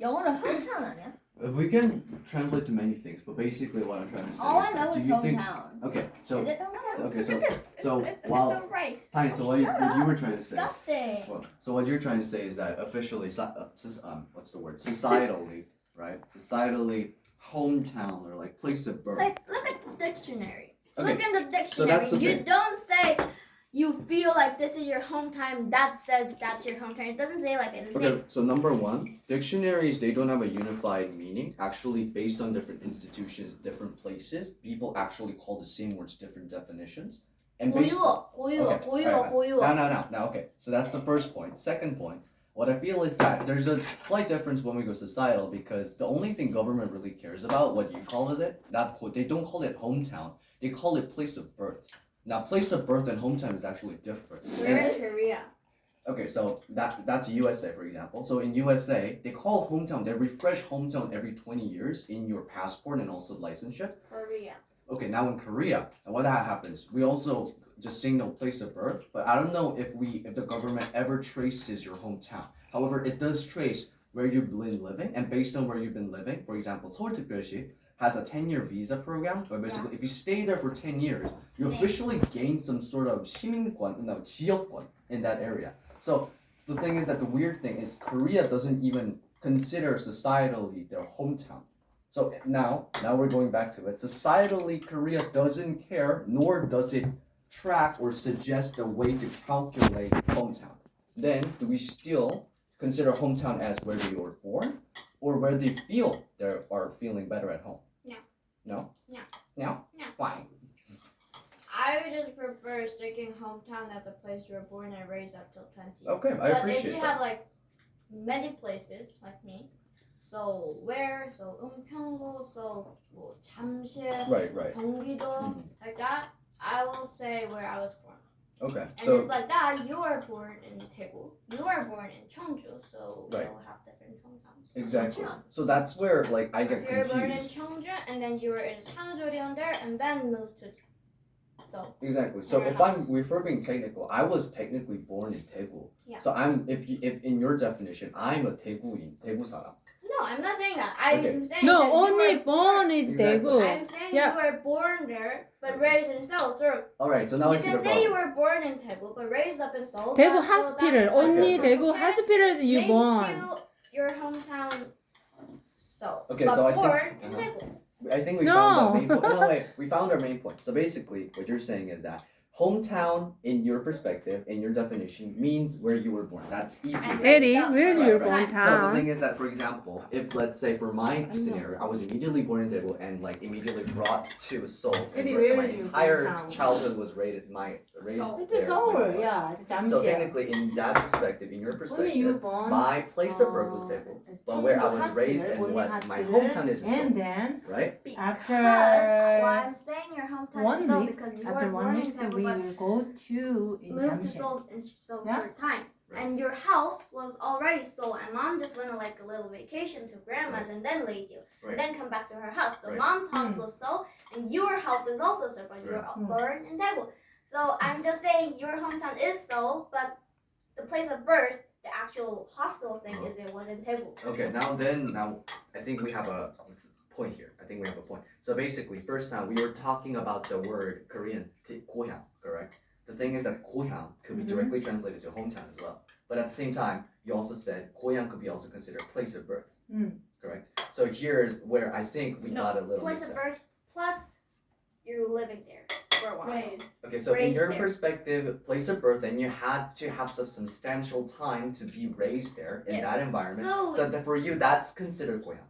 영어로 hometown 아니야? We can translate to many things, but basically what I'm trying to say All I is know that, is do you think? hometown. Okay, so Is it hometown? okay, so It's while a race. fine, so what you were trying to say. Disgusting. Well, so what you're trying to say is that officially, what's the word? Societally, right? Societally, hometown or like place of birth. Like, look at the dictionary. Okay, Look in the dictionary. so that's the You thing. don't say you feel like this is your hometown. That says that's your hometown. It doesn't say like it. Okay, so number one, dictionaries, they don't have a unified meaning. Actually, based on different institutions, different places, people actually call the same words different definitions. And based Now, okay. So that's the first point. Second point, what I feel is that there's a slight difference when we go societal because the only thing government really cares about, what you call it, they don't call it hometown. They call it place of birth. Now, place of birth and hometown is actually different. We're in Korea. Okay, so that's USA, for example. So in USA, they call hometown, they refresh hometown every 20 years in your passport and also licensure. Korea. Okay, now in Korea, what happens? We also just signal place of birth, but I don't know if the government ever traces your hometown. However, it does trace where you've been living, and based on where you've been living, for example, 서울특별시 has a 10-year visa program, but basically if you stay there for 10 years, you officially gain some sort of 지역권 in that area. So the thing is that the weird thing is Korea doesn't even consider societally their hometown. So now we're going back to it. Societally, Korea doesn't care, nor does it track or suggest a way to calculate hometown. Then, do we still consider hometown as where they were born, or where they feel they are feeling better at home? No. No? No. No? No. Why? I would just prefer sticking hometown as a place you were born and raised up till 20. Okay, I but appreciate if you that. have like many places like me, so where, so 은평구, so 뭐 잠실, Right. 경기도, like that, I will say where I was born. Okay, And so it's like that, you were born in Daegu, you were born in Cheongju, so Right. we'll have different hometowns. exactly. So that's where like I get You were born in confused. Cheongju, and then you were in Sanjori there, and then moved to. So. Exactly. So if we're being technical, I was technically born in Daegu. Yeah. So if in your definition, I'm a Daegu인, Daegu 사람. No, I'm not saying that. I'm Okay. saying No, that only you were born is Exactly. Daegu. I'm saying Yeah. you were born there, but raised in Seoul. So All right. So now you I see can the say you problem. were born in Daegu, but raised up in Seoul. Daegu That's- so hospital. that's Only okay. Daegu hospital is you Makes born. you your hometown. So. Okay, but so I think- born in uh-huh. Daegu. I think we No. found the main point. No, wait. We found our main point. So basically, what you're saying is that hometown, in your perspective, in your definition, means where you were born. That's easy. And Eddie, raised up where's for your a long time. So the hometown? thing is that, for example, if let's say for my scenario, I was immediately born in Daegu and like immediately brought to Seoul, and Eddie, where where my is your entire hometown? childhood was raised It's there. Seoul, when I was. yeah. It's So 잠시야. technically, in that perspective, in your Only you perspective, born. my place of birth was Daegu, but where I was raised and what my hometown is Seoul, And then right? after Why I'm saying your hometown is 1 Seoul week, because you after were 1 born in week, Daegu, we but will go to in moved to 잠실. Seoul in Seoul Yeah. for a time. Right. And your house was already Seoul, and mom just went on like a little vacation to grandma's and then laid you, Right. and then come back to her house. So Right. mom's house was Seoul, and your house is also Seoul, but you were born in Daegu. So I'm just saying your hometown is Seoul, but the place of birth, the actual hospital thing, is it was in Daegu. Okay, now I think we have a point here. I think we have a point. So basically, first now we were talking about the word Korean 고향, correct? The thing is that 고향 could be directly translated to hometown as well. But at the same time, you also said 고향 could be also considered place of birth, correct? So here's where I think we got a little Place of mixed up. birth plus you're living there for a while. Right. Okay, so in Raised your there. perspective, place of birth, then you had to have some substantial time to be raised there in Yes. that environment. So- So that for you, that's considered 고향.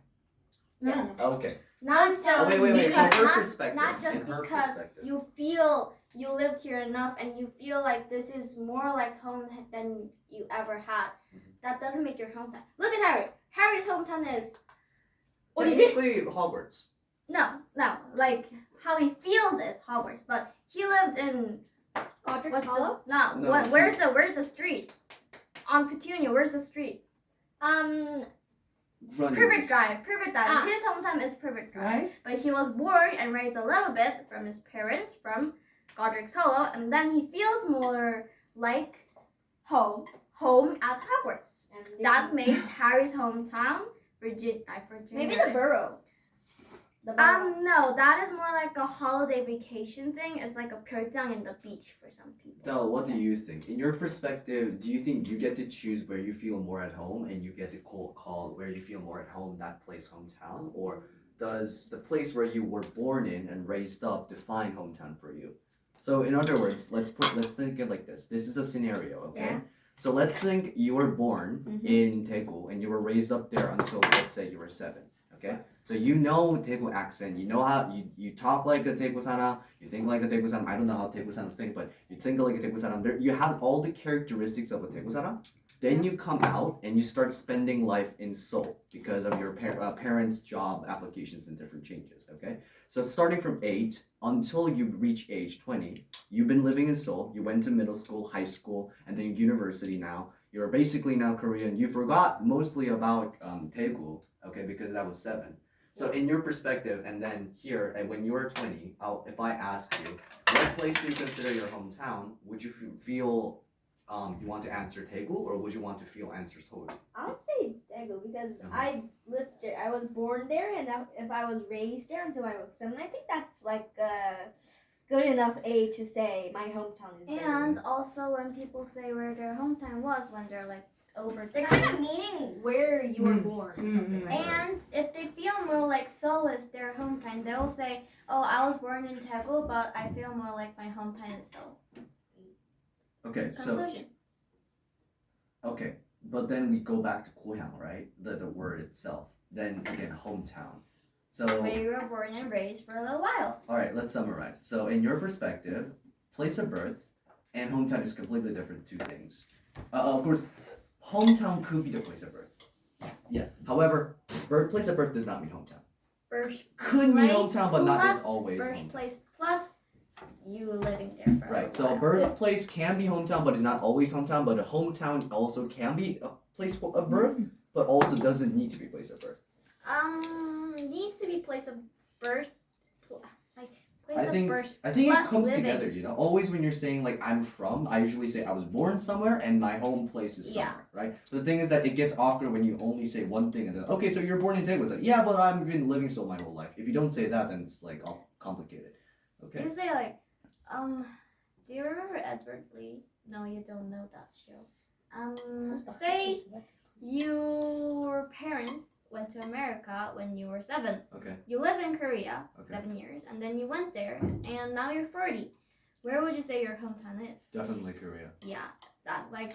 Yes. Okay. Not just Oh, wait, because from her not, perspective, not just in her because perspective. you feel you lived here enough and you feel like this is more like home than you ever had. That doesn't make your hometown. Look at Harry. Harry's hometown is what is it? Technically, Hogwarts. No, like how he feels is Hogwarts, but he lived in Godric's Hollow? No. No. Where's the street? On Petunia, where's the street? Privet Drive. Ah. His hometown is Privet Drive. Right? But he was born and raised a little bit from his parents from Godric's Hollow, and then he feels more like home at Hogwarts. That makes Harry's hometown Virginia. Maybe the borough. No, that is more like a holiday vacation thing. It's like a 별장 in the beach for some people. Del, what do you think? In your perspective, do you think you get to choose where you feel more at home and you get to call where you feel more at home that place hometown? Or does the place where you were born in and raised up define hometown for you? So in other words, let's think it like this. This is a scenario, okay? Yeah. So let's think you were born Mhm. in Daegu and you were raised up there until let's say you were 7, okay? So you know Daegu accent, you know how you talk like a Daegu Sana, you think like a Daegu Sana. I don't know how Daegu Sana think, but you think like a Daegu Sana. You have all the characteristics of a Daegu Sana. Then you come out and you start spending life in Seoul because of your parents' job applications and different changes, okay? So starting from 8 until you reach age 20, you've been living in Seoul, you went to middle school, high school, and then university now. You're basically now Korean. You forgot mostly about Daegu, okay, because that was 7. So in your perspective, and then here, and when you're 20, if I ask you, what place do you consider your hometown? Would you feel you want to answer Daegu, or would you want to feel answer Seoul? I would say Daegu because Mhm. I lived there. I was born there, and if I was raised there until I was 7, I think that's like a good enough age to say my hometown is Daegu. And also when people say where their hometown was when they're like over They're 20. kind of meaning where you were born. Or something like that. And if they feel more like Seoul is their hometown, they'll say, "Oh, I was born in Daegu, but I feel more like my hometown is Seoul." Okay, so Conclusion. okay, but then we go back to 고향, right? The word itself. Then again, hometown. So Where you were born and raised for a little while. all right, let's summarize. So in your perspective, place of birth and hometown is completely different two things. Of course, hometown could be the place of birth. Yeah. However, place of birth does not mean hometown. Birth Could mean Place hometown, but not plus is always hometown. birthplace plus you living there for a Right. little So while. birthplace can be hometown, but it's not always hometown. But a hometown also can be a place of birth, but also doesn't need to be place of birth. Needs to be place of birth, like place I of think birth. it plus comes living. together, you know. Always when you're saying like I'm from, I usually say I was born somewhere and my home place is Yeah. somewhere, right? So the thing is that it gets awkward when you only say one thing and then okay, so you're born in Daegu. It's like yeah, but I've been living Seoul my whole life. If you don't say that, then it's like all complicated. Okay. You say like, do you remember Edward Lee? No, you don't know that show. Say your parents went to America when you were 7. Okay. You live in Korea Okay. 7 years, and then you went there, and now you're 40. Where would you say your hometown is? Definitely Korea. Yeah, that's like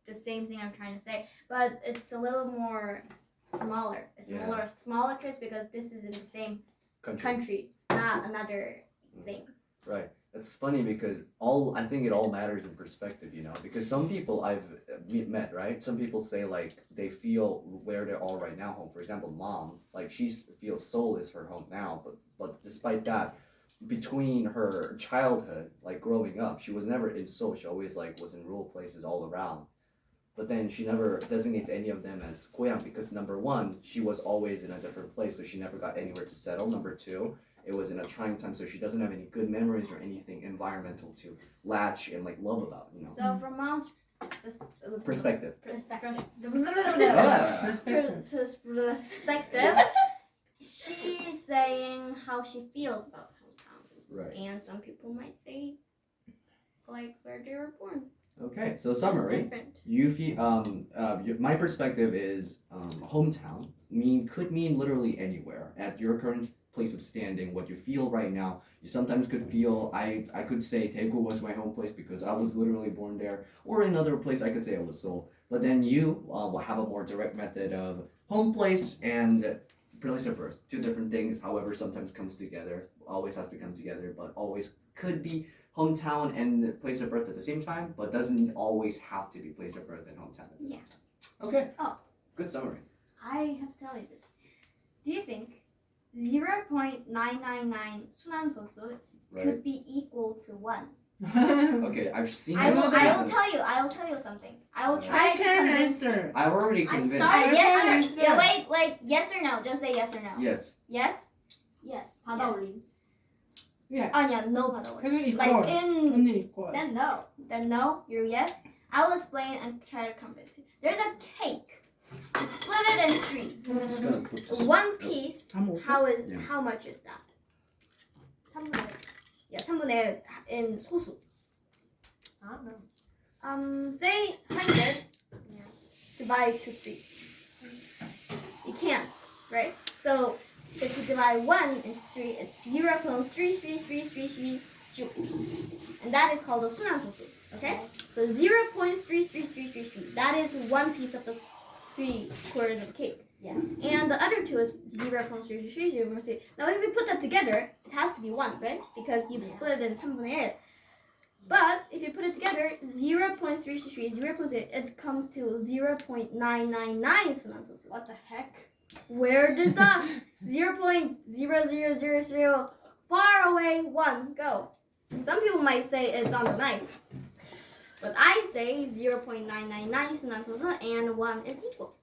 the same thing I'm trying to say, but it's a little more smaller. It's Yeah. a little smaller trace because this is in the same country, not another thing. Right. It's funny because I think it all matters in perspective, you know. Because some people I've met, right? Some people say like they feel where they're all right now home. For example, mom, like she feels Seoul is her home now, but despite that, between her childhood, like growing up, she was never in Seoul. She always like was in rural places all around. But then she never designates any of them as 고향 because number one, she was always in a different place, so she never got anywhere to settle. Number two, it was in a trying time, so she doesn't have any good memories or anything environmental to latch and like love about, you know. So from mom's Perspective. perspective, she's saying how she feels about hometowns, Right. and some people might say like where they were born. Okay, so It's summary. different. You feel my perspective is hometown could mean literally anywhere at your current place of standing. What you feel right now, you sometimes could feel I could say Daegu was my home place because I was literally born there, or another place I could say it was Seoul. But then you will have a more direct method of home place and place of birth. Two different things. However, sometimes comes together. Always has to come together, but always could be hometown and place of birth at the same time, but doesn't always have to be place of birth and hometown at the same time. Okay. Oh. Good summary. I have to tell you this. Do you think 0.999 순환소수 Right. could be equal to 1? Okay, I've seen I this. will season. tell you. I will tell you something. I will I try to can convince you. answer. I've already I'm convinced. sorry. Yes or answer. yeah. Wait. Yes or no? Just say yes or no. Yes. Yes. Yes. 받아올림. 아니야. No 받아올림. 그는 Like equal. in. 그는 equal. Then no. Then no. You're yes. I will explain and try to convince you. There's a cake. split it in three. Just gonna put this. One piece. 다 Yeah. How much is that? 3분의 1. Yeah, 3분의 1 in 소수. I don't know. Say 100. Divide to 3. You can't, right? So if you divide 1 into 3, it's 0.333333 joules. And that is called a 순환소수. Okay? So 0.33333. That is one piece of the 3 quarters of cake. Yeah. And the other two is 0.333. Now if we put that together, it has to be 1, right? Because you've split it in 3분의 1. But if you put it together, 0.333, 0.8, it comes to 0.999 순환소수. What the heck? Where did the 0.0000 far away 1 go? Some people might say it's on the knife. But I say 0.999 순환소수 and 1 is equal.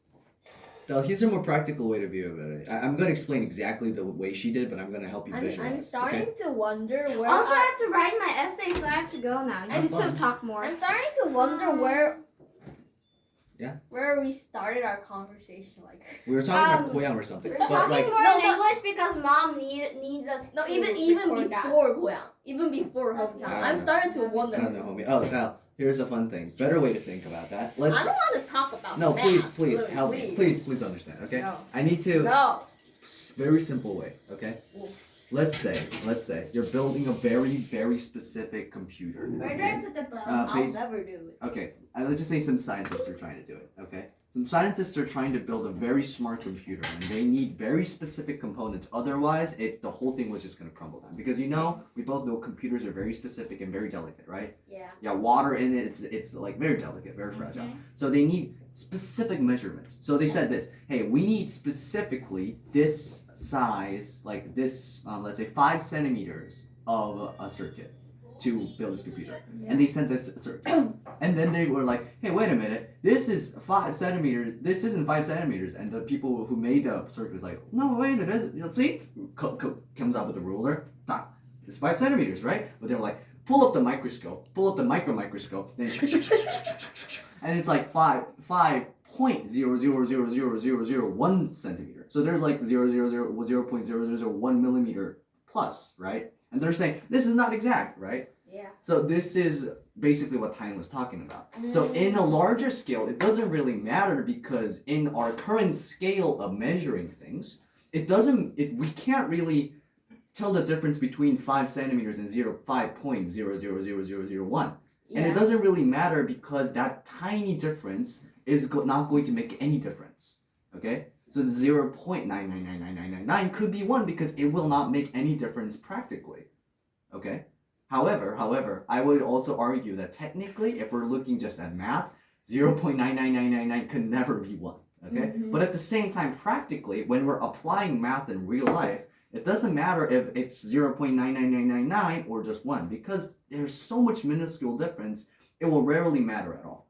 Now, here's a more practical way to view it. I'm going to explain exactly the way she did, but I'm going to help you visualize. I'm starting to wonder where. Also, I have to write my essay, so I have to go now. You Have two fun. talk more. I'm starting to wonder where. Yeah. Where we started our conversation, like. We were talking about goyang or something. We're But talking like, more No, in but- English because mom needs us No, to even record that. before 고향, even before hometown. I don't I'm know. starting to I wonder. don't know, homie. Oh, now, here's a fun thing. Better way to think about that. Let's. I don't want to talk about No, math. please really, help me. Please understand, okay? No. I need to. No. Very simple way, okay? Let's say you're building a very specific computer. Where do I put the bow? Uh, I'll please- never do it. Okay, let's just say some scientists are trying to do it, okay? Some scientists are trying to build a very smart computer and they need very specific components. Otherwise, the whole thing was just gonna crumble down. Because we both know computers are very specific and very delicate, right? Yeah. Yeah, water in it, it's like very delicate, very fragile. So they need specific measurements. So they said this, hey, we need specifically this size, like this, let's say 5 centimeters of a circuit to build this computer. And they sent this circuit. And then they were like, hey, wait a minute, this is 5 centimeters, this isn't 5 centimeters. And the people who made the circuit was like, no, wait, it is, you'll see? Comes out with a ruler, it's 5 centimeters, right? But they were like, pull up the microscope, pull up the microscope, then and it's like 5.0000001 centimeter. So there's like 0.0001 millimeter plus, right? And they're saying this is not exact, right? Yeah. So this is basically what Tyne was talking about. So in a larger scale, it doesn't really matter because in our current scale of measuring things, we can't really tell the difference between 5 centimeters and 5.000001. And it doesn't really matter because that tiny difference is not going to make any difference. Okay? So 0.9999999 could be 1 because it will not make any difference practically. Okay? However, I would also argue that technically, if we're looking just at math, 0.99999 could never be 1. Okay? But at the same time, practically, when we're applying math in real life, it doesn't matter if it's 0.99999 or just 1 because there's so much minuscule difference, it will rarely matter at all.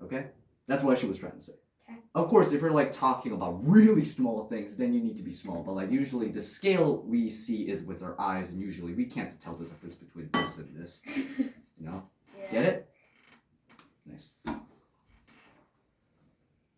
Okay? That's what she was trying to say. Okay. Of course, if you're like talking about really small things, then you need to be small. But like usually the scale we see is with our eyes, and usually we can't tell the difference between this and this. You know? Yeah. Get it? Nice.